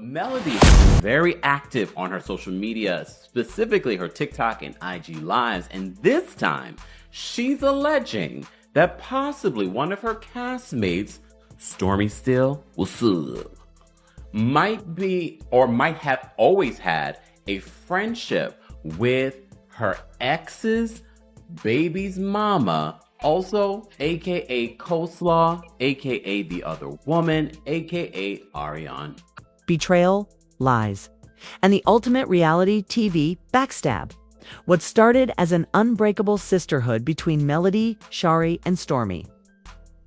Melody has been very active on her social media, specifically her TikTok and IG lives, and this time she's alleging that possibly one of her castmates, Stormi Steele, might be or might have always had a friendship with her ex's baby's mama, also aka Coleslaw, aka the other woman, aka Ariane. Betrayal, lies, and the ultimate reality TV backstab. What started as an unbreakable sisterhood between Melody, Shari, and Stormi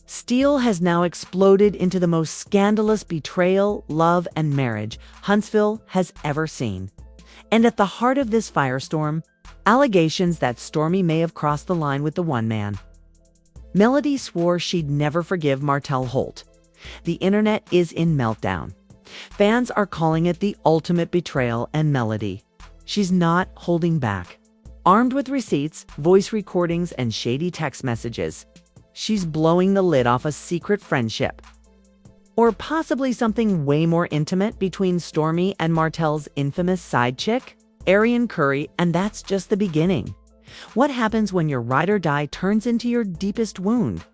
Steele has now exploded into the most scandalous betrayal, love, and marriage Huntsville has ever seen. And at the heart of this firestorm, allegations that Stormi may have crossed the line with the one man. Melody swore she'd never forgive Martell Holt. The internet is in meltdown. Fans are calling it the ultimate betrayal, and Melody, she's not holding back. Armed with receipts, voice recordings, and shady text messages, she's blowing the lid off a secret friendship. Or possibly something way more intimate between Stormi and Martell's infamous side chick, Ariane Curry, and that's just the beginning. What happens when your ride or die turns into your deepest wound?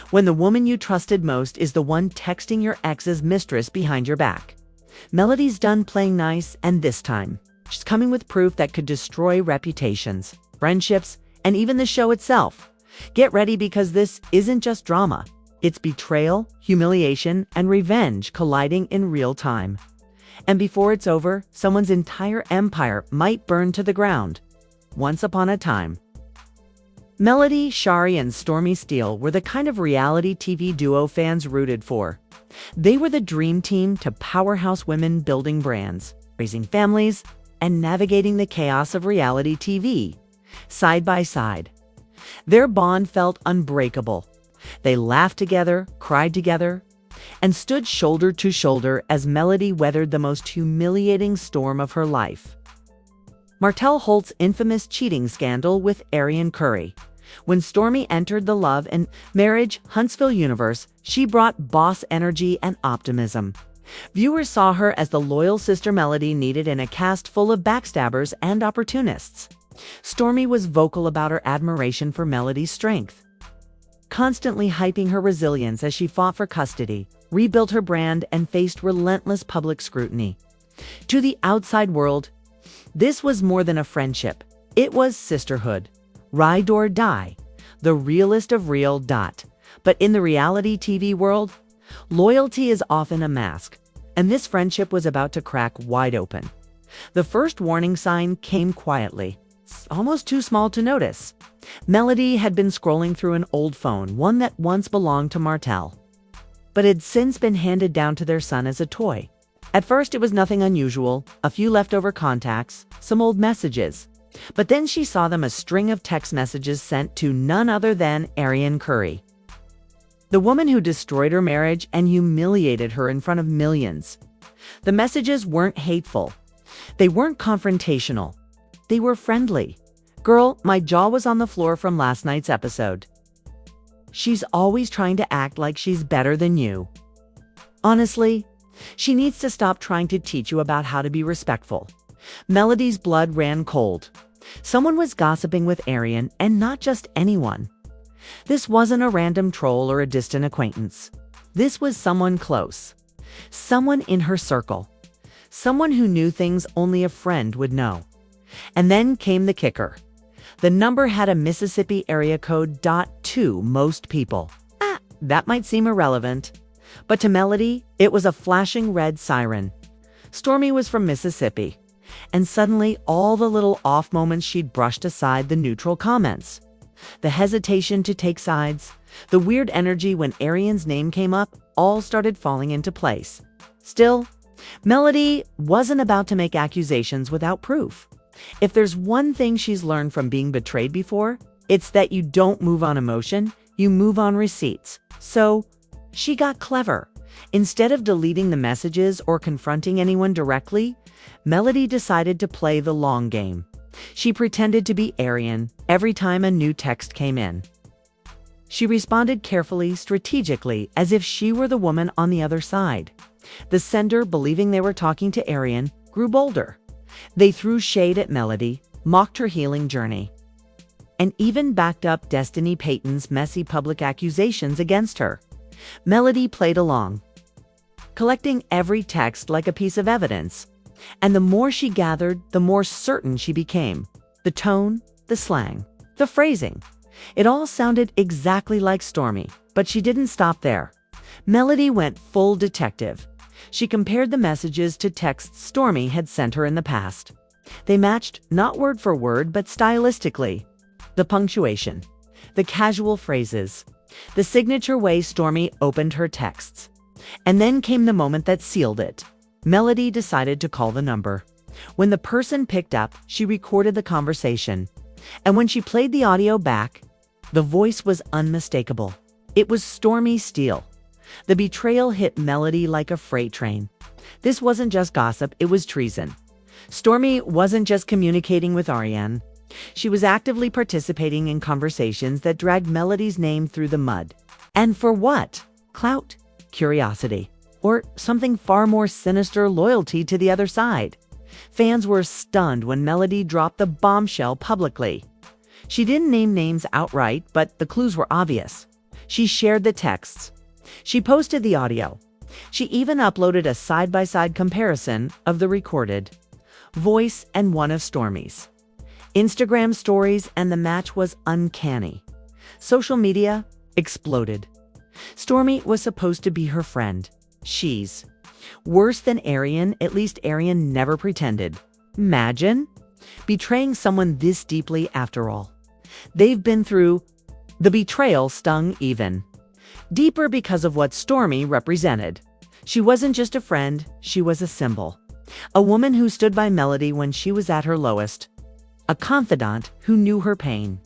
When the woman you trusted most is the one texting your ex's mistress behind your back. Melody's done playing nice, and this time, she's coming with proof that could destroy reputations, friendships, and even the show itself. Get ready, because this isn't just drama. It's betrayal, humiliation, and revenge colliding in real time. And before it's over, someone's entire empire might burn to the ground. Once upon a time, Melody, Shari, and Stormi Steele were the kind of reality TV duo fans rooted for. They were the dream team to powerhouse women building brands, raising families, and navigating the chaos of reality TV, side by side. Their bond felt unbreakable. They laughed together, cried together, and stood shoulder to shoulder as Melody weathered the most humiliating storm of her life. Martell Holt's infamous cheating scandal with Ariane Curry. When Stormi entered the love and marriage Huntsville universe, she brought boss energy and optimism. Viewers saw her as the loyal sister Melody needed in a cast full of backstabbers and opportunists. Stormi was vocal about her admiration for Melody's strength, constantly hyping her resilience as she fought for custody, rebuilt her brand, and faced relentless public scrutiny. To the outside world, this was more than a friendship. It was sisterhood. Ride or die. The realest of real. But in the reality TV world, loyalty is often a mask, and this friendship was about to crack wide open. The first warning sign came quietly, almost too small to notice. Melody had been scrolling through an old phone, one that once belonged to Martell, but had since been handed down to their son as a toy. At first, it was nothing unusual, a few leftover contacts, some old messages. But then she saw them a string of text messages sent to none other than Ariane Curry, the woman who destroyed her marriage and humiliated her in front of millions. The messages weren't hateful. They weren't confrontational. They were friendly. "Girl, my jaw was on the floor from last night's episode. She's always trying to act like she's better than you. Honestly, she needs to stop trying to teach you about how to be respectful." Melody's blood ran cold. Someone was gossiping with Ariane, and not just anyone. This wasn't a random troll or a distant acquaintance. This was someone close. Someone in her circle. Someone who knew things only a friend would know. And then came the kicker. The number had a Mississippi area code. To most people, that might seem irrelevant. But to Melody, it was a flashing red siren. Stormi was from Mississippi. And suddenly, all the little off moments she'd brushed aside, the neutral comments, the hesitation to take sides, the weird energy when Ariane's name came up, all started falling into place. Still, Melody wasn't about to make accusations without proof. If there's one thing she's learned from being betrayed before, it's that you don't move on emotion, you move on receipts. So, she got clever. Instead of deleting the messages or confronting anyone directly, Melody decided to play the long game. She pretended to be Ariane every time a new text came in. She responded carefully, strategically, as if she were the woman on the other side. The sender, believing they were talking to Arian, grew bolder. They threw shade at Melody, mocked her healing journey, and even backed up Destiny Payton's messy public accusations against her. Melody played along, collecting every text like a piece of evidence. And the more she gathered, the more certain she became. The tone, the slang, the phrasing. It all sounded exactly like Stormi, but she didn't stop there. Melody went full detective. She compared the messages to texts Stormi had sent her in the past. They matched not word for word, but stylistically. The punctuation, the casual phrases, the signature way Stormi opened her texts. And then came the moment that sealed it. Melody decided to call the number. When the person picked up, she recorded the conversation. And when she played the audio back, the voice was unmistakable. It was Stormi Steele. The betrayal hit Melody like a freight train. This wasn't just gossip, it was treason. Stormi wasn't just communicating with Ariane. She was actively participating in conversations that dragged Melody's name through the mud. And for what? Clout? Curiosity? Or something far more sinister, loyalty to the other side? Fans were stunned when Melody dropped the bombshell publicly. She didn't name names outright, but the clues were obvious. She shared the texts. She posted the audio. She even uploaded a side-by-side comparison of the recorded voice and one of Stormi's Instagram stories, and the match was uncanny. Social media exploded. Stormi was supposed to be her friend. She's worse than Arian, at least Arian never pretended. Imagine betraying someone this deeply after all. They've been through. The betrayal stung even deeper because of what Stormi represented. She wasn't just a friend, she was a symbol. A woman who stood by Melody when she was at her lowest. A confidant who knew her pain.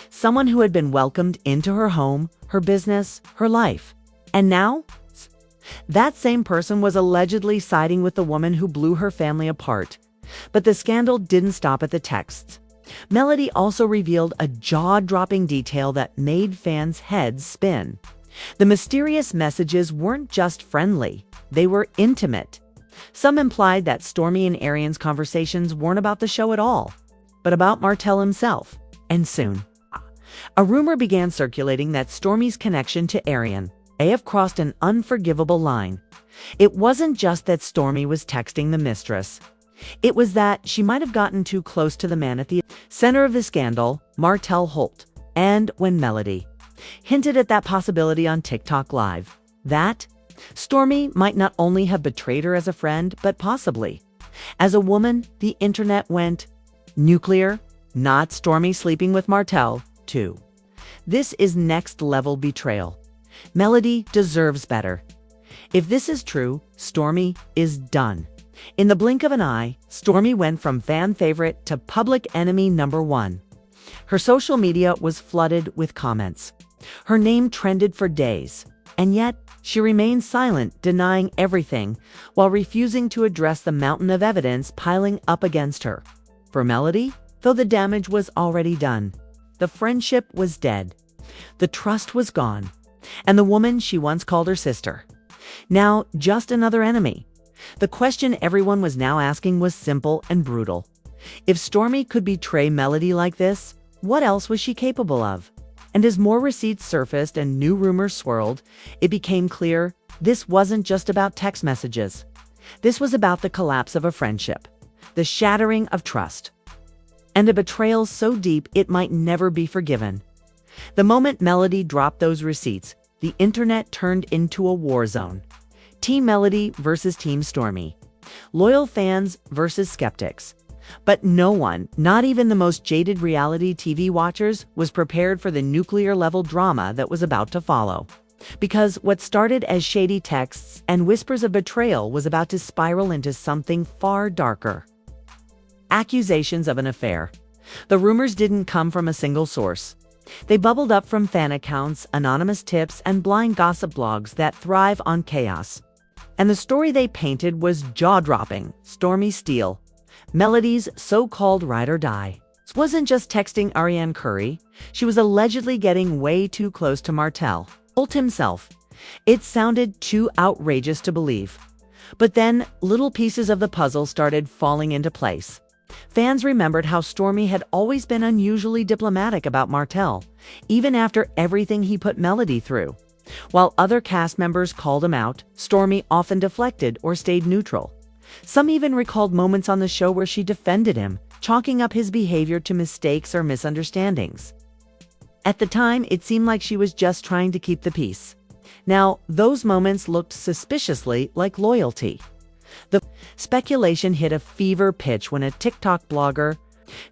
Someone who had been welcomed into her home, her business, her life. And now, that same person was allegedly siding with the woman who blew her family apart. But the scandal didn't stop at the texts. Melody also revealed a jaw-dropping detail that made fans' heads spin. The mysterious messages weren't just friendly, they were intimate. Some implied that Stormi and Arian's conversations weren't about the show at all, but about Martell himself. And soon, a rumor began circulating that Stormi's connection to Arian may have crossed an unforgivable line. It wasn't just that Stormi was texting the mistress. It was that she might have gotten too close to the man at the center of the scandal, Martell Holt. And when Melody hinted at that possibility on TikTok Live, that Stormi might not only have betrayed her as a friend, but possibly as a woman, the internet went nuclear. Not Stormi sleeping with Martell, too. This is next-level betrayal. Melody deserves better. If this is true, Stormi is done. In the blink of an eye, Stormi went from fan favorite to public enemy number one. Her social media was flooded with comments. Her name trended for days. And yet, she remained silent, denying everything, while refusing to address the mountain of evidence piling up against her. For Melody, though the damage was already done, the friendship was dead. The trust was gone. And the woman she once called her sister, now just another enemy. The question everyone was now asking was simple and brutal. If Stormi could betray Melody like this, what else was she capable of? And as more receipts surfaced and new rumors swirled, it became clear this wasn't just about text messages. This was about the collapse of a friendship, the shattering of trust, and a betrayal so deep it might never be forgiven. The moment Melody dropped those receipts, the internet turned into a war zone. Team Melody versus Team Stormi. Loyal fans versus skeptics. But no one, not even the most jaded reality TV watchers, was prepared for the nuclear-level drama that was about to follow. Because what started as shady texts and whispers of betrayal was about to spiral into something far darker. Accusations of an affair. The rumors didn't come from a single source. They bubbled up from fan accounts, anonymous tips, and blind gossip blogs that thrive on chaos. And the story they painted was jaw-dropping. Stormi Steele, Melody's so-called ride or die, wasn't just texting Ariane Curry. She was allegedly getting way too close to Martell Holt himself. It sounded too outrageous to believe. But then, little pieces of the puzzle started falling into place. Fans remembered how Stormi had always been unusually diplomatic about Martell, even after everything he put Melody through. While other cast members called him out, Stormi often deflected or stayed neutral. Some even recalled moments on the show where she defended him, chalking up his behavior to mistakes or misunderstandings. At the time, it seemed like she was just trying to keep the peace. Now, those moments looked suspiciously like loyalty. The speculation hit a fever pitch when a TikTok blogger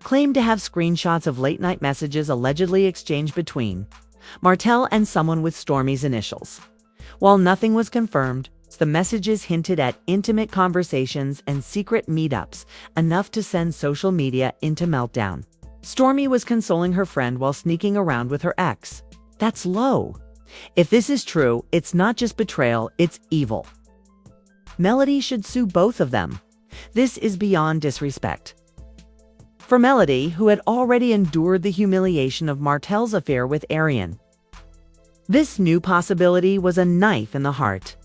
claimed to have screenshots of late-night messages allegedly exchanged between Martell and someone with Stormi's initials. While nothing was confirmed, the messages hinted at intimate conversations and secret meetups, enough to send social media into meltdown. Stormi was consoling her friend while sneaking around with her ex. That's low. If this is true, it's not just betrayal, it's evil. Melody should sue both of them. This is beyond disrespect. For Melody, who had already endured the humiliation of Martell's affair with Arian, this new possibility was a knife in the heart.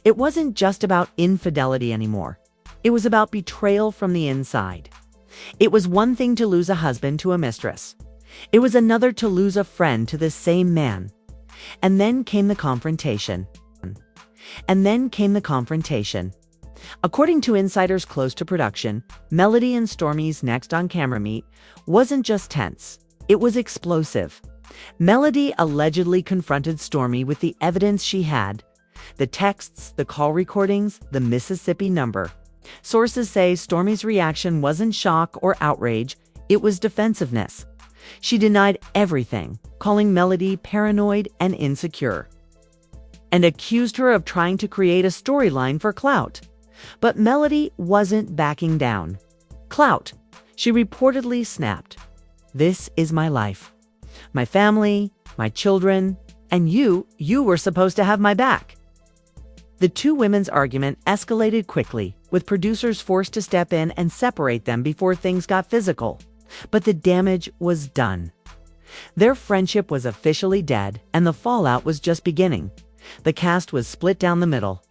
It wasn't just about infidelity anymore. It was about betrayal from the inside. It was one thing to lose a husband to a mistress. It was another to lose a friend to the same man. And then came the confrontation. According to insiders close to production, Melody and Stormi's next on-camera meet wasn't just tense, it was explosive. Melody allegedly confronted Stormi with the evidence she had: the texts, the call recordings, the Mississippi number. Sources say Stormi's reaction wasn't shock or outrage, it was defensiveness. She denied everything, calling Melody paranoid and insecure, and accused her of trying to create a storyline for clout. But Melody wasn't backing down. Clout, she reportedly snapped. This is my life, my family, my children, and you were supposed to have my back. The two women's argument escalated quickly, with producers forced to step in and separate them before things got physical. But the damage was done. Their friendship was officially dead, and the fallout was just beginning. The cast was split down the middle.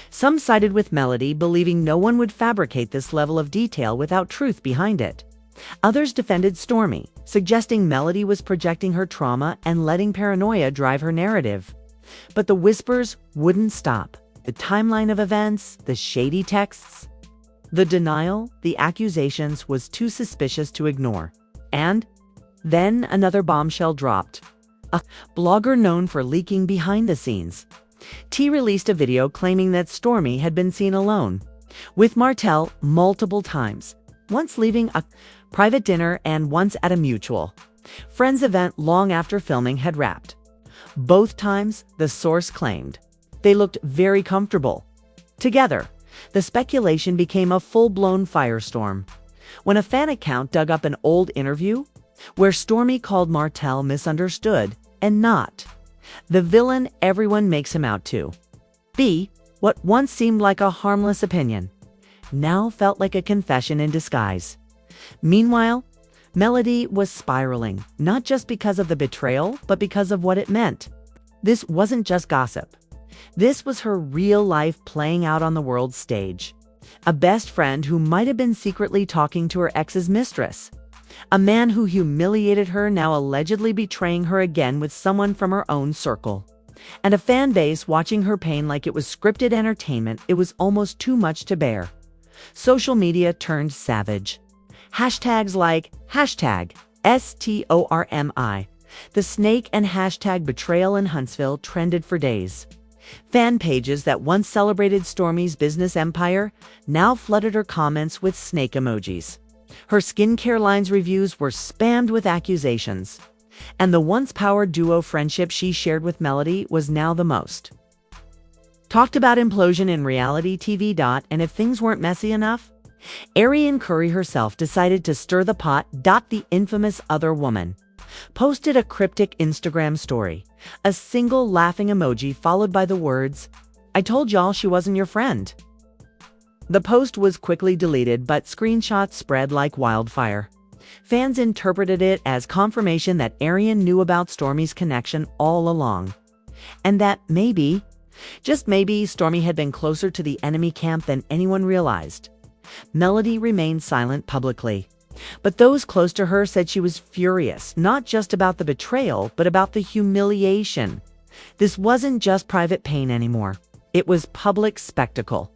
Some sided with Melody, believing no one would fabricate this level of detail without truth behind it. Others defended Stormi, suggesting Melody was projecting her trauma and letting paranoia drive her narrative. But the whispers wouldn't stop. The timeline of events, the shady texts, the denial, the accusations was too suspicious to ignore. And then another bombshell dropped. A blogger known for leaking behind the scenes. T released a video claiming that Stormi had been seen alone with Martell multiple times, once leaving a private dinner and once at a mutual friends event long after filming had wrapped. Both times, the source claimed, they looked very comfortable together. The speculation became a full-blown firestorm when a fan account dug up an old interview where Stormi called Martell misunderstood and not the villain everyone makes him out to be. What once seemed like a harmless opinion now felt like a confession in disguise. Meanwhile, Melody was spiraling, not just because of the betrayal, but because of what it meant. This wasn't just gossip. This was her real life playing out on the world stage. A best friend who might have been secretly talking to her ex's mistress. A man who humiliated her, now allegedly betraying her again with someone from her own circle. And a fan base watching her pain like it was scripted entertainment. It was almost too much to bear. Social media turned savage. Hashtags like hashtag STORMI, the snake, and hashtag betrayal in Huntsville trended for days. Fan pages that once celebrated Stormi's business empire now flooded her comments with snake emojis. Her skincare line's reviews were spammed with accusations. And the once power duo friendship she shared with Melody was now the most talked about implosion in reality TV. And if things weren't messy enough, Arian Curry herself decided to stir the pot. The infamous other woman posted a cryptic Instagram story, a single laughing emoji followed by the words, "I told y'all she wasn't your friend." The post was quickly deleted, but screenshots spread like wildfire. Fans interpreted it as confirmation that Arian knew about Stormi's connection all along, and that maybe Just maybe Stormi had been closer to the enemy camp than anyone realized. Melody remained silent publicly, but those close to her said she was furious, not just about the betrayal, but about the humiliation. This wasn't just private pain anymore. It was public spectacle.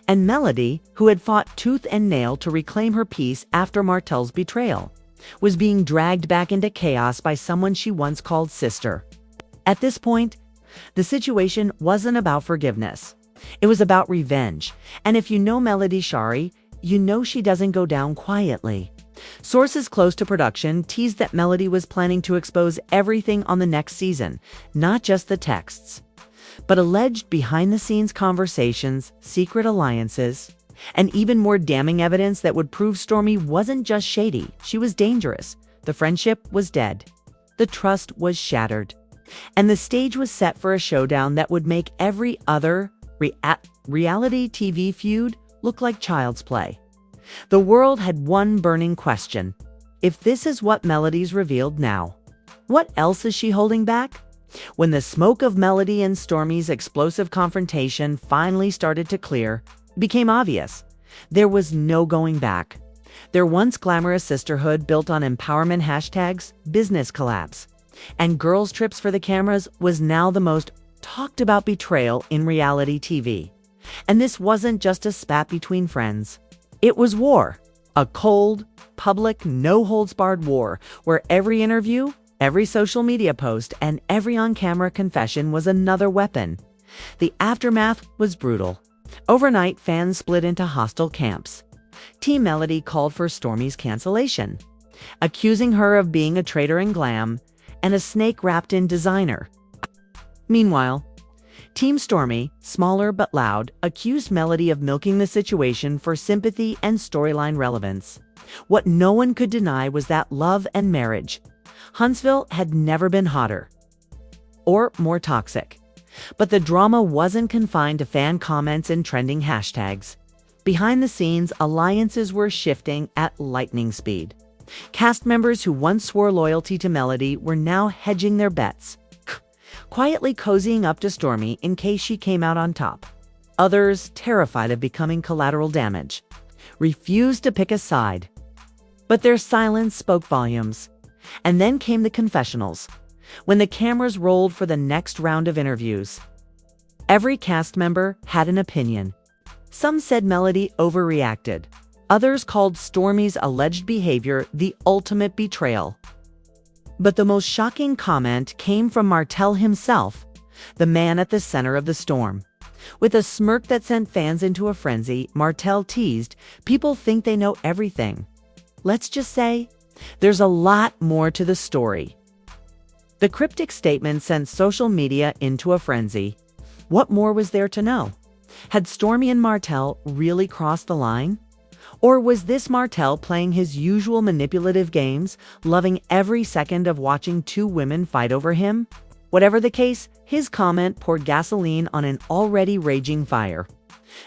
And Melody, who had fought tooth and nail to reclaim her peace after Martell's betrayal, was being dragged back into chaos by someone she once called sister. At this point, the situation wasn't about forgiveness. It was about revenge. And if you know Melody Shari, you know she doesn't go down quietly. Sources close to production teased that Melody was planning to expose everything on the next season, not just the texts, but alleged behind-the-scenes conversations, secret alliances, and even more damning evidence that would prove Stormi wasn't just shady, she was dangerous. The friendship was dead. The trust was shattered. And the stage was set for a showdown that would make every other reality TV feud look like child's play. The world had one burning question. If this is what Melody's revealed now, what else is she holding back? When the smoke of Melody and Stormi's explosive confrontation finally started to clear, it became obvious. There was no going back. Their once glamorous sisterhood built on empowerment hashtags, business collapse, and girls' trips for the cameras was now the most talked about betrayal in reality TV. And this wasn't just a spat between friends. It was war. A cold, public, no-holds-barred war where every interview, every social media post, and every on-camera confession was another weapon. The aftermath was brutal. Overnight, fans split into hostile camps. Team Melody called for Stormi's cancellation, accusing her of being a traitor in glam and a snake wrapped in designer. Meanwhile, Team Stormi, smaller but loud, accused Melody of milking the situation for sympathy and storyline relevance. What no one could deny was that love and marriage. Huntsville had never been hotter or more toxic. But the drama wasn't confined to fan comments and trending hashtags. Behind the scenes, alliances were shifting at lightning speed. Cast members who once swore loyalty to Melody were now hedging their bets, quietly cozying up to Stormi in case she came out on top. Others, terrified of becoming collateral damage, refused to pick a side. But their silence spoke volumes. And then came the confessionals. When the cameras rolled for the next round of interviews, every cast member had an opinion. Some said Melody overreacted. Others called Stormi's alleged behavior the ultimate betrayal. But the most shocking comment came from Martell himself, the man at the center of the storm. With a smirk that sent fans into a frenzy, Martell teased, "People think they know everything. Let's just say, there's a lot more to the story." The cryptic statement sent social media into a frenzy. What more was there to know? Had Stormi and Martell really crossed the line? Or was this Martell playing his usual manipulative games, loving every second of watching two women fight over him? Whatever the case, his comment poured gasoline on an already raging fire.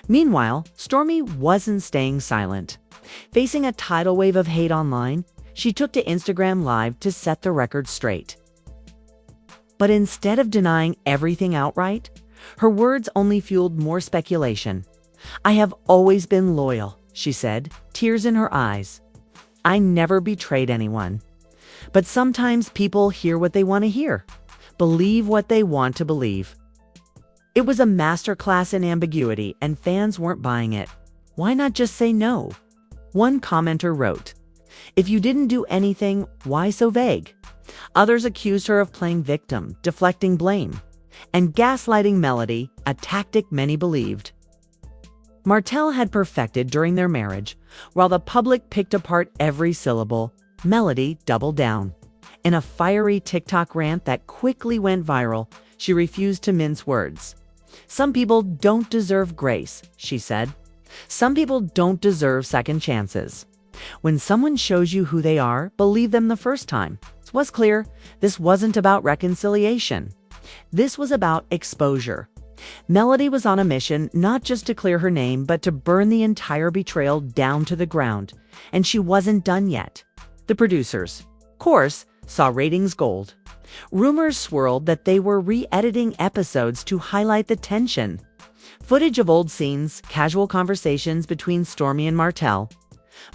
Meanwhile, Stormi wasn't staying silent. Facing a tidal wave of hate online, she took to Instagram Live to set the record straight. But instead of denying everything outright, her words only fueled more speculation. "I have always been loyal," she said, tears in her eyes. "I never betrayed anyone." But sometimes people hear what they want to hear, believe what they want to believe. It was a masterclass in ambiguity, and fans weren't buying it. Why not just say no? One commenter wrote, "If you didn't do anything, why so vague?" Others accused her of playing victim, deflecting blame, and gaslighting Melody, a tactic many believed. Martell had perfected during their marriage. While the public picked apart every syllable, Melody doubled down. In a fiery TikTok rant that quickly went viral, she refused to mince words. "Some people don't deserve grace," she said. "Some people don't deserve second chances. When someone shows you who they are, believe them the first time." It was clear this wasn't about reconciliation. This was about exposure. Melody was on a mission not just to clear her name, but to burn the entire betrayal down to the ground. And she wasn't done yet. The producers, of course, saw ratings gold. Rumors swirled that they were re-editing episodes to highlight the tension. Footage of old scenes, casual conversations between Stormi and Martell,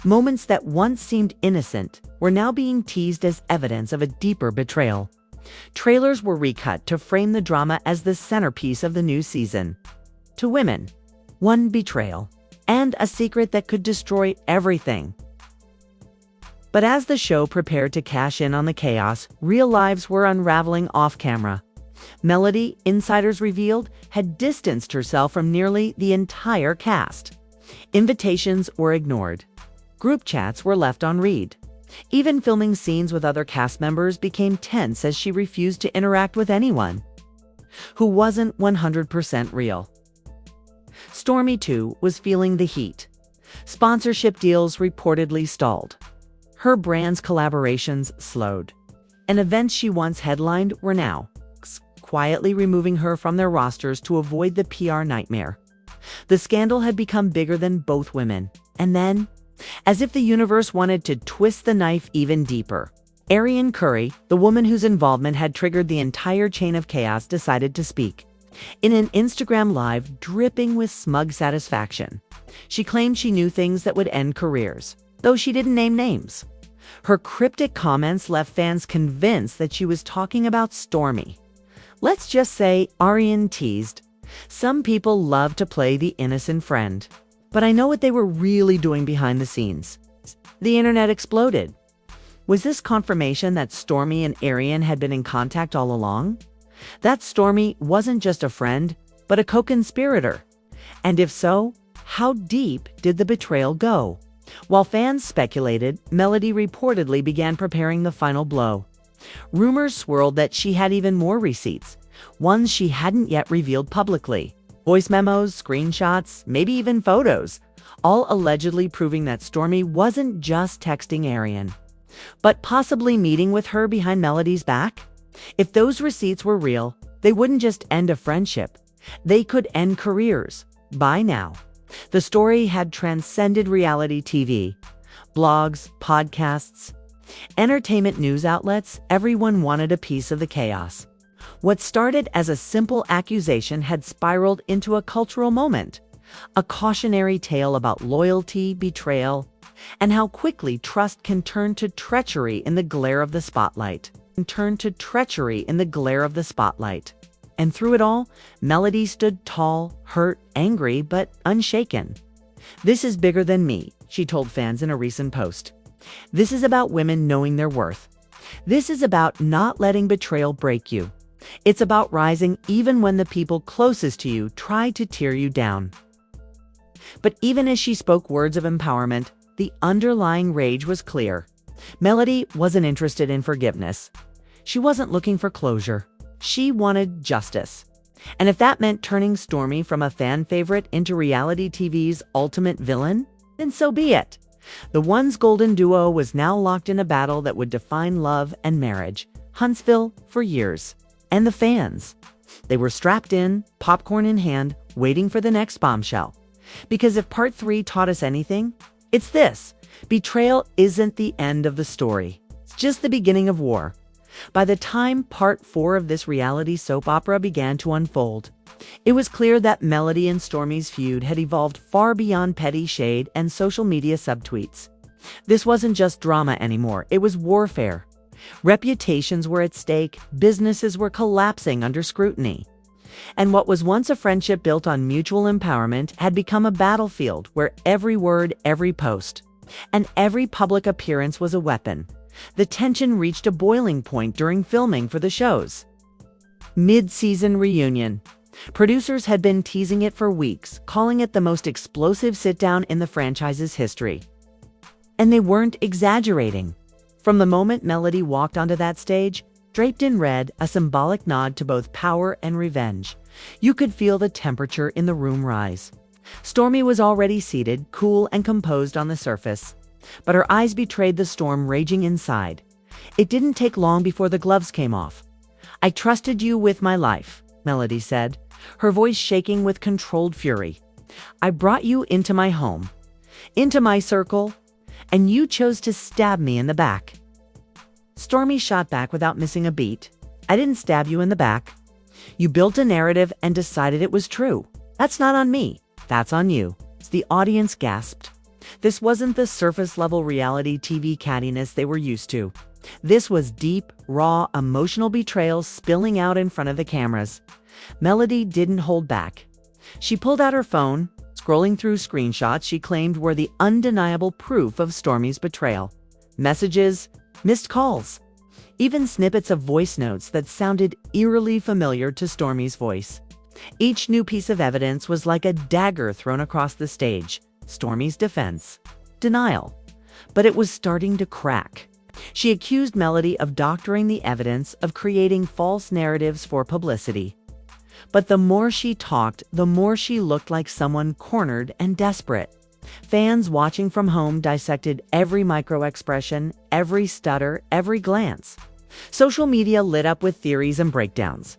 moments that once seemed innocent were now being teased as evidence of a deeper betrayal. Trailers were recut to frame the drama as the centerpiece of the new season. To women, one betrayal, and a secret that could destroy everything. But as the show prepared to cash in on the chaos, real lives were unraveling off-camera. Melody, insiders revealed, had distanced herself from nearly the entire cast. Invitations were ignored. Group chats were left on read. Even filming scenes with other cast members became tense as she refused to interact with anyone who wasn't 100% real. Stormi, too, was feeling the heat. Sponsorship deals reportedly stalled. Her brand's collaborations slowed. And events she once headlined were now quietly removing her from their rosters to avoid the PR nightmare. The scandal had become bigger than both women. And then, as if the universe wanted to twist the knife even deeper, Ariane Curry, the woman whose involvement had triggered the entire chain of chaos, decided to speak. In an Instagram Live dripping with smug satisfaction, she claimed she knew things that would end careers, though she didn't name names. Her cryptic comments left fans convinced that she was talking about Stormi. Let's just say Ariane teased. Some people love to play the innocent friend, but I know what they were really doing behind the scenes. The internet exploded. Was this confirmation that Stormi and Ariane had been in contact all along? That Stormi wasn't just a friend, but a co-conspirator? And if so, how deep did the betrayal go? While fans speculated, Melody reportedly began preparing the final blow. Rumors swirled that she had even more receipts, ones she hadn't yet revealed publicly. Voice memos, screenshots, maybe even photos, all allegedly proving that Stormi wasn't just texting Ariane, but possibly meeting with her behind Melody's back. If those receipts were real, they wouldn't just end a friendship. They could end careers. By now, the story had transcended reality TV. Blogs, podcasts, entertainment news outlets, everyone wanted a piece of the chaos. What started as a simple accusation had spiraled into a cultural moment, a cautionary tale about loyalty, betrayal, and how quickly trust can turn to treachery in the glare of the spotlight. And through it all, Melody stood tall, hurt, angry, but unshaken. "This is bigger than me," she told fans in a recent post. "This is about women knowing their worth. This is about not letting betrayal break you. It's about rising even when the people closest to you try to tear you down." But even as she spoke words of empowerment, the underlying rage was clear. Melody wasn't interested in forgiveness. She wasn't looking for closure. She wanted justice. And if that meant turning Stormi from a fan favorite into reality TV's ultimate villain, then so be it. The once golden duo was now locked in a battle that would define love and marriage, Huntsville, for years. And the fans. They were strapped in, popcorn in hand, waiting for the next bombshell. Because if part 3 taught us anything, it's this: betrayal isn't the end of the story. It's just the beginning of war. By the time part 4 of this reality soap opera began to unfold, it was clear that Melody and Stormi's feud had evolved far beyond petty shade and social media subtweets. This wasn't just drama anymore, it was warfare. Reputations were at stake, businesses were collapsing under scrutiny. And what was once a friendship built on mutual empowerment had become a battlefield where every word, every post, and every public appearance was a weapon. The tension reached a boiling point during filming for the show's mid-season reunion. Producers had been teasing it for weeks, calling it the most explosive sit-down in the franchise's history. And they weren't exaggerating. From the moment Melody walked onto that stage, draped in red, a symbolic nod to both power and revenge, you could feel the temperature in the room rise. Stormi was already seated, cool and composed on the surface, but her eyes betrayed the storm raging inside. It didn't take long before the gloves came off. "I trusted you with my life," Melody said, her voice shaking with controlled fury. "I brought you into my home, into my circle, and you chose to stab me in the back." Stormi shot back without missing a beat. "I didn't stab you in the back. You built a narrative and decided it was true. That's not on me. That's on you." The audience gasped. This wasn't the surface-level reality TV cattiness they were used to. This was deep, raw, emotional betrayal spilling out in front of the cameras. Melody didn't hold back. She pulled out her phone, scrolling through screenshots she claimed were the undeniable proof of Stormi's betrayal. Messages, missed calls, even snippets of voice notes that sounded eerily familiar to Stormi's voice. Each new piece of evidence was like a dagger thrown across the stage. Stormi's defense. Denial. But it was starting to crack. She accused Melody of doctoring the evidence, of creating false narratives for publicity. But the more she talked, the more she looked like someone cornered and desperate. Fans watching from home dissected every micro-expression, every stutter, every glance. Social media lit up with theories and breakdowns,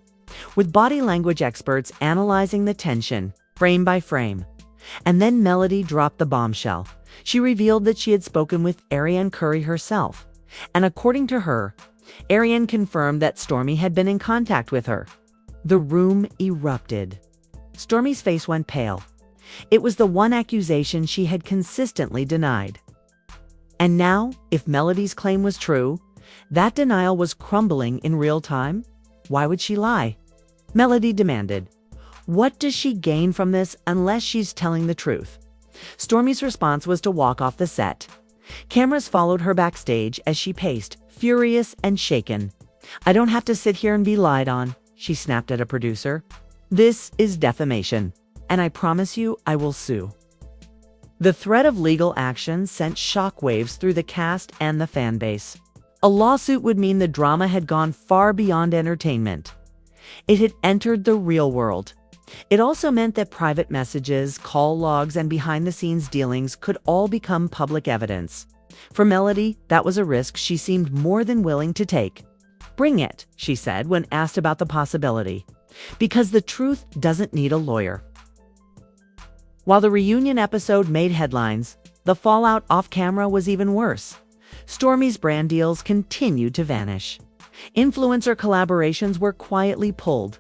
with body language experts analyzing the tension, frame by frame. And then Melody dropped the bombshell. She revealed that she had spoken with Ariane Curry herself. And according to her, Ariane confirmed that Stormi had been in contact with her. The room erupted. Stormi's face went pale. It was the one accusation she had consistently denied. And now, if Melody's claim was true, that denial was crumbling in real time. Why would she lie? Melody demanded. What does she gain from this unless she's telling the truth? Stormi's response was to walk off the set. Cameras followed her backstage as she paced, furious and shaken. "I don't have to sit here and be lied on," she snapped at a producer. "This is defamation, and I promise you I will sue." The threat of legal action sent shockwaves through the cast and the fan base. A lawsuit would mean the drama had gone far beyond entertainment. It had entered the real world. It also meant that private messages, call logs, and behind-the-scenes dealings could all become public evidence. For Melody, that was a risk she seemed more than willing to take. "Bring it," she said when asked about the possibility, "because the truth doesn't need a lawyer." While the reunion episode made headlines, the fallout off-camera was even worse. Stormi's brand deals continued to vanish. Influencer collaborations were quietly pulled.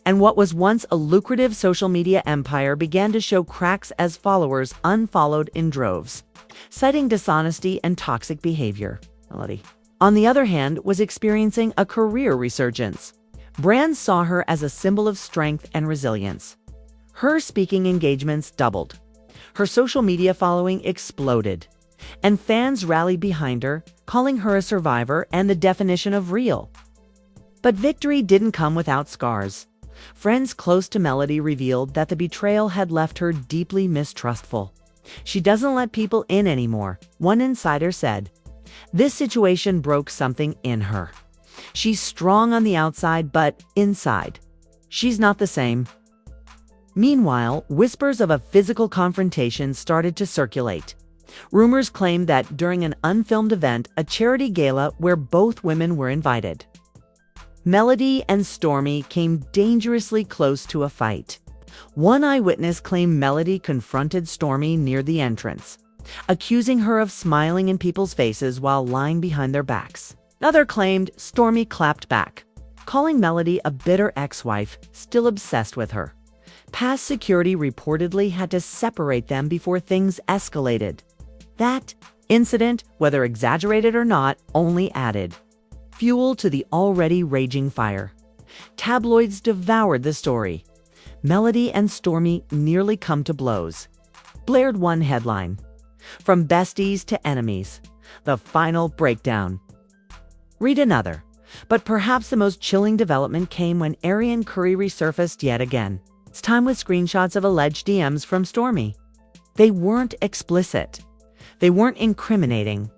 And what was once a lucrative social media empire began to show cracks as followers unfollowed in droves, citing dishonesty and toxic behavior. Melody, on the other hand, was experiencing a career resurgence. Brands saw her as a symbol of strength and resilience. Her speaking engagements doubled. Her social media following exploded. And fans rallied behind her, calling her a survivor and the definition of real. But victory didn't come without scars. Friends close to Melody revealed that the betrayal had left her deeply mistrustful. "She doesn't let people in anymore," one insider said. "This situation broke something in her. She's strong on the outside, but inside, she's not the same." Meanwhile, whispers of a physical confrontation started to circulate. Rumors claimed that during an unfilmed event, a charity gala where both women were invited, Melody and Stormi came dangerously close to a fight. One eyewitness claimed Melody confronted Stormi near the entrance, accusing her of smiling in people's faces while lying behind their backs. Another claimed Stormi clapped back, calling Melody a bitter ex-wife still obsessed with her. Past security reportedly had to separate them before things escalated. That incident, whether exaggerated or not, only added fuel to the already raging fire. Tabloids devoured the story. Melody and Stormi nearly come to blows. Blared one headline. From besties to enemies. The final breakdown. Read another. But perhaps the most chilling development came when Ariane Curry resurfaced yet again. This time with screenshots of alleged DMs from Stormi. They weren't explicit. They weren't incriminating.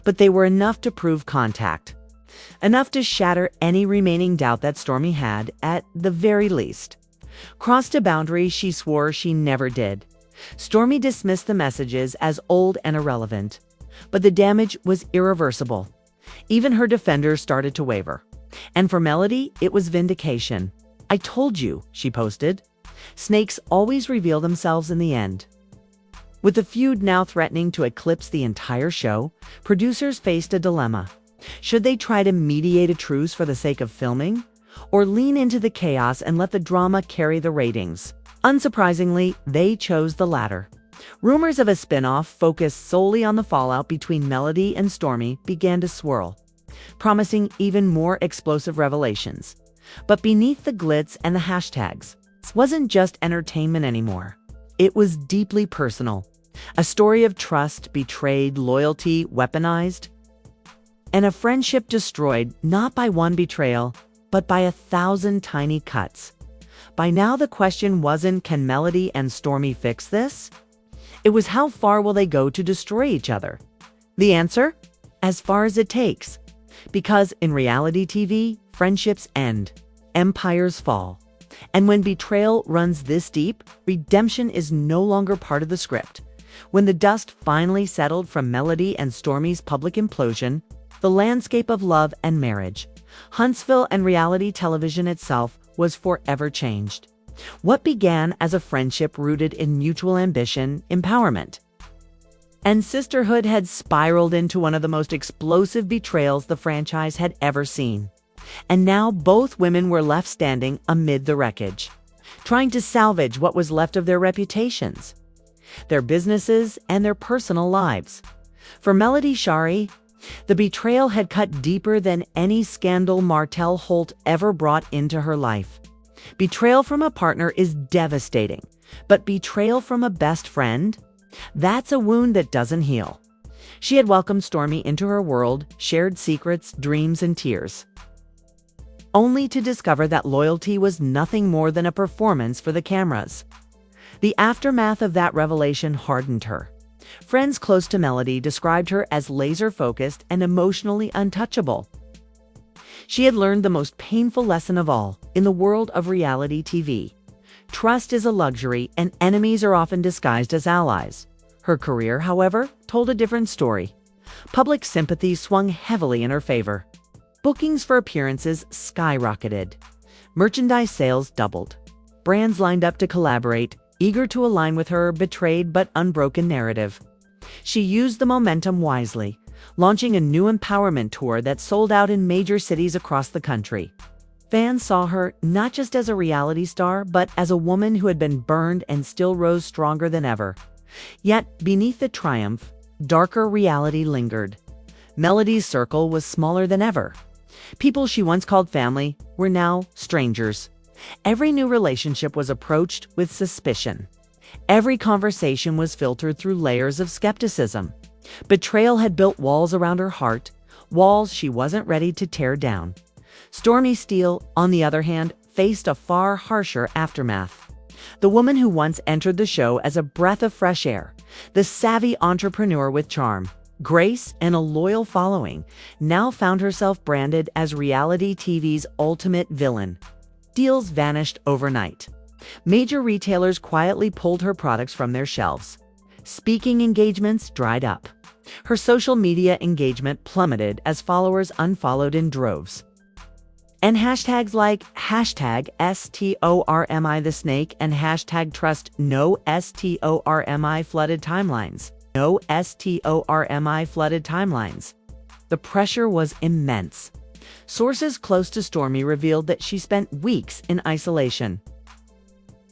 But they were enough to prove contact. Enough to shatter any remaining doubt that Stormi had, at the very least. Crossed a boundary she swore she never did. Stormi dismissed the messages as old and irrelevant. But the damage was irreversible. Even her defenders started to waver. And for Melody, it was vindication. "I told you," she posted. "Snakes always reveal themselves in the end." With the feud now threatening to eclipse the entire show, producers faced a dilemma. Should they try to mediate a truce for the sake of filming? Or lean into the chaos and let the drama carry the ratings? Unsurprisingly, they chose the latter. Rumors of a spin-off focused solely on the fallout between Melody and Stormi began to swirl, promising even more explosive revelations. But beneath the glitz and the hashtags, it wasn't just entertainment anymore. It was deeply personal. A story of trust betrayed, loyalty weaponized, and a friendship destroyed not by one betrayal, but by 1,000 tiny cuts. By now the question wasn't, can Melody and Stormi fix this? It was, how far will they go to destroy each other? The answer? As far as it takes. Because in reality TV, friendships end, empires fall. And when betrayal runs this deep, redemption is no longer part of the script. When the dust finally settled from Melody and Stormi's public implosion, the landscape of love and marriage, Huntsville and reality television itself was forever changed. What began as a friendship rooted in mutual ambition, empowerment, and sisterhood had spiraled into one of the most explosive betrayals the franchise had ever seen. And now both women were left standing amid the wreckage, trying to salvage what was left of their reputations, their businesses, and their personal lives. For Melody Shari, the betrayal had cut deeper than any scandal Martell Holt ever brought into her life. Betrayal from a partner is devastating, but betrayal from a best friend? That's a wound that doesn't heal. She had welcomed Stormi into her world, shared secrets, dreams, and tears, only to discover that loyalty was nothing more than a performance for the cameras. The aftermath of that revelation hardened her. Friends close to Melody described her as laser-focused and emotionally untouchable. She had learned the most painful lesson of all in the world of reality TV. Trust is a luxury, and enemies are often disguised as allies. Her career, however, told a different story. Public sympathy swung heavily in her favor. Bookings for appearances skyrocketed. Merchandise sales doubled. Brands lined up to collaborate, eager to align with her betrayed but unbroken narrative. She used the momentum wisely, launching a new empowerment tour that sold out in major cities across the country. Fans saw her not just as a reality star, but as a woman who had been burned and still rose stronger than ever. Yet, beneath the triumph, darker reality lingered. Melody's circle was smaller than ever. People she once called family were now strangers. Every new relationship was approached with suspicion. Every conversation was filtered through layers of skepticism. Betrayal had built walls around her heart, walls she wasn't ready to tear down. Stormi Steele, on the other hand, faced a far harsher aftermath. The woman who once entered the show as a breath of fresh air, the savvy entrepreneur with charm, grace, and a loyal following, now found herself branded as reality TV's ultimate villain. Deals vanished overnight. Major retailers quietly pulled her products from their shelves. Speaking engagements dried up. Her social media engagement plummeted as followers unfollowed in droves. And hashtags like hashtag STORMI the snake and hashtag trust no STORMI flooded timelines. No STORMI flooded timelines. The pressure was immense. Sources close to Stormi revealed that she spent weeks in isolation,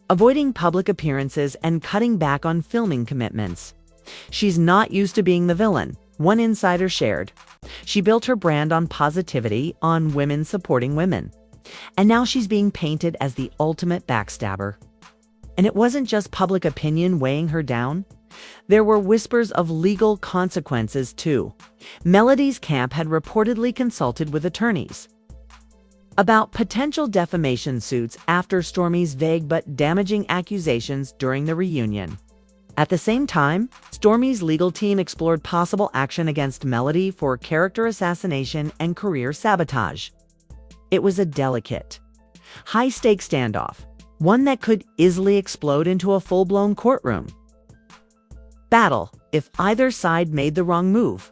avoiding public appearances and cutting back on filming commitments. She's not used to being the villain, one insider shared. She built her brand on positivity, on women supporting women. And now she's being painted as the ultimate backstabber. And it wasn't just public opinion weighing her down. There were whispers of legal consequences, too. Melody's camp had reportedly consulted with attorneys about potential defamation suits after Stormi's vague but damaging accusations during the reunion. At the same time, Stormi's legal team explored possible action against Melody for character assassination and career sabotage. It was a delicate, high-stakes standoff, one that could easily explode into a full-blown courtroom battle if either side made the wrong move.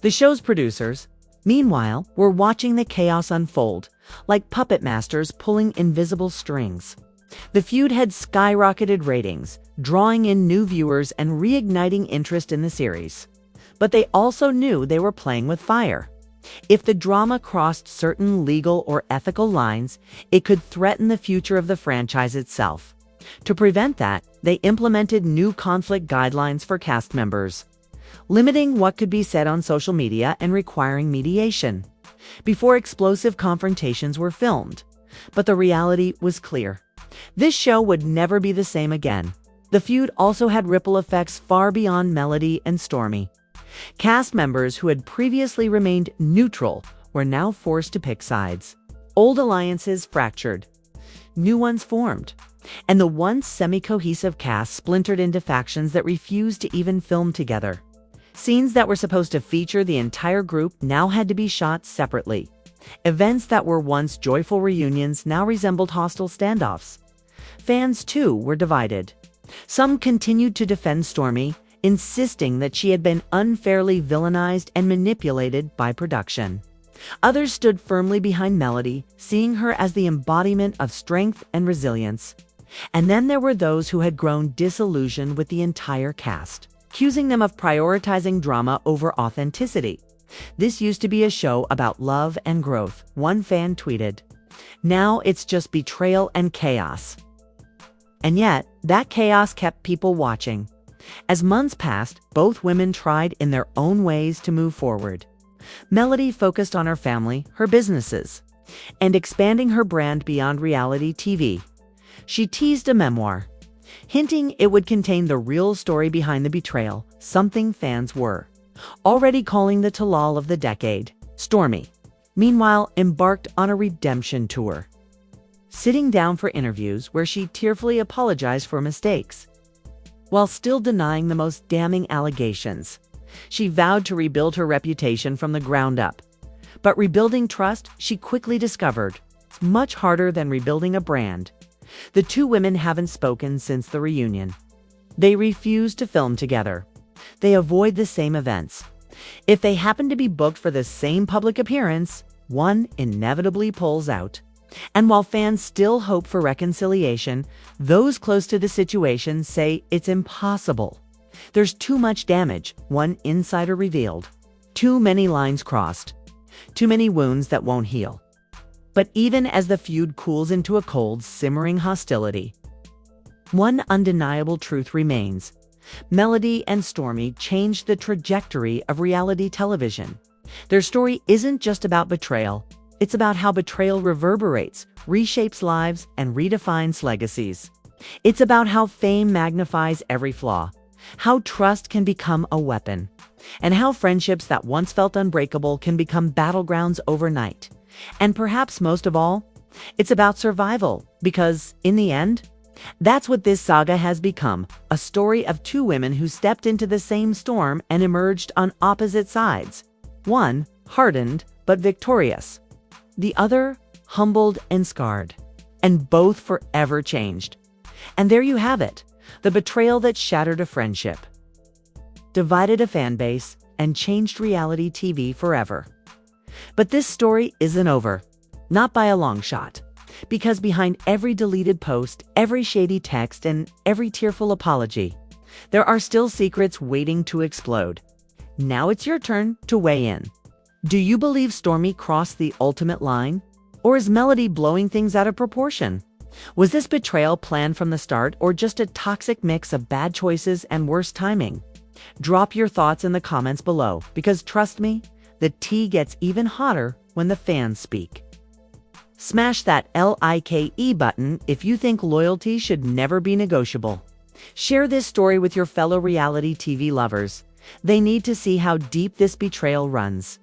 The show's producers, meanwhile, were watching the chaos unfold, like puppet masters pulling invisible strings. The feud had skyrocketed ratings, drawing in new viewers and reigniting interest in the series. But they also knew they were playing with fire. If the drama crossed certain legal or ethical lines, it could threaten the future of the franchise itself. To prevent that, they implemented new conflict guidelines for cast members, limiting what could be said on social media and requiring mediation before explosive confrontations were filmed. But the reality was clear. This show would never be the same again. The feud also had ripple effects far beyond Melody and Stormi. Cast members who had previously remained neutral were now forced to pick sides. Old alliances fractured, new ones formed, and the once semi-cohesive cast splintered into factions that refused to even film together. Scenes that were supposed to feature the entire group now had to be shot separately. Events that were once joyful reunions now resembled hostile standoffs. Fans, too, were divided. Some continued to defend Stormi, insisting that she had been unfairly villainized and manipulated by production. Others stood firmly behind Melody, seeing her as the embodiment of strength and resilience. And then there were those who had grown disillusioned with the entire cast, accusing them of prioritizing drama over authenticity. "This used to be a show about love and growth," one fan tweeted. "Now it's just betrayal and chaos." And yet, that chaos kept people watching. As months passed, both women tried in their own ways to move forward. Melody focused on her family, her businesses, and expanding her brand beyond reality TV. She teased a memoir, hinting it would contain the real story behind the betrayal, something fans were already calling the tell-all of the decade. Stormi, meanwhile, embarked on a redemption tour, sitting down for interviews where she tearfully apologized for mistakes, while still denying the most damning allegations. She vowed to rebuild her reputation from the ground up. But rebuilding trust, she quickly discovered, is much harder than rebuilding a brand. The two women haven't spoken since the reunion. They refuse to film together. They avoid the same events. If they happen to be booked for the same public appearance, one inevitably pulls out. And while fans still hope for reconciliation, those close to the situation say it's impossible. There's too much damage, one insider revealed. Too many lines crossed. Too many wounds that won't heal. But even as the feud cools into a cold, simmering hostility, one undeniable truth remains. Melody and Stormi changed the trajectory of reality television. Their story isn't just about betrayal. It's about how betrayal reverberates, reshapes lives, and redefines legacies. It's about how fame magnifies every flaw, how trust can become a weapon, and how friendships that once felt unbreakable can become battlegrounds overnight. And perhaps most of all, it's about survival, because, in the end, that's what this saga has become, a story of two women who stepped into the same storm and emerged on opposite sides. One, hardened but victorious. The other, humbled and scarred. And both forever changed. And there you have it, the betrayal that shattered a friendship, divided a fan base, and changed reality TV forever. But this story isn't over, not by a long shot. Because behind every deleted post, every shady text, and every tearful apology, there are still secrets waiting to explode. Now it's your turn to weigh in. Do you believe Stormi crossed the ultimate line? Or is Melody blowing things out of proportion? Was this betrayal planned from the start, or just a toxic mix of bad choices and worse timing? Drop your thoughts in the comments below, because trust me, the tea gets even hotter when the fans speak. Smash that like button if you think loyalty should never be negotiable. Share this story with your fellow reality TV lovers. They need to see how deep this betrayal runs.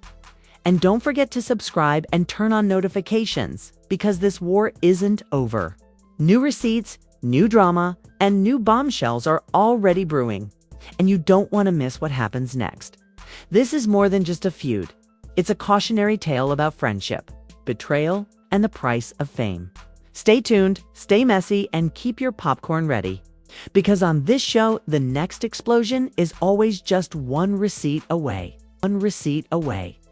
And don't forget to subscribe and turn on notifications, because this war isn't over. New receipts, new drama, and new bombshells are already brewing. And you don't want to miss what happens next. This is more than just a feud. It's a cautionary tale about friendship, betrayal, and the price of fame. Stay tuned, stay messy, and keep your popcorn ready. Because on this show, the next explosion is always just one receipt away. One receipt away.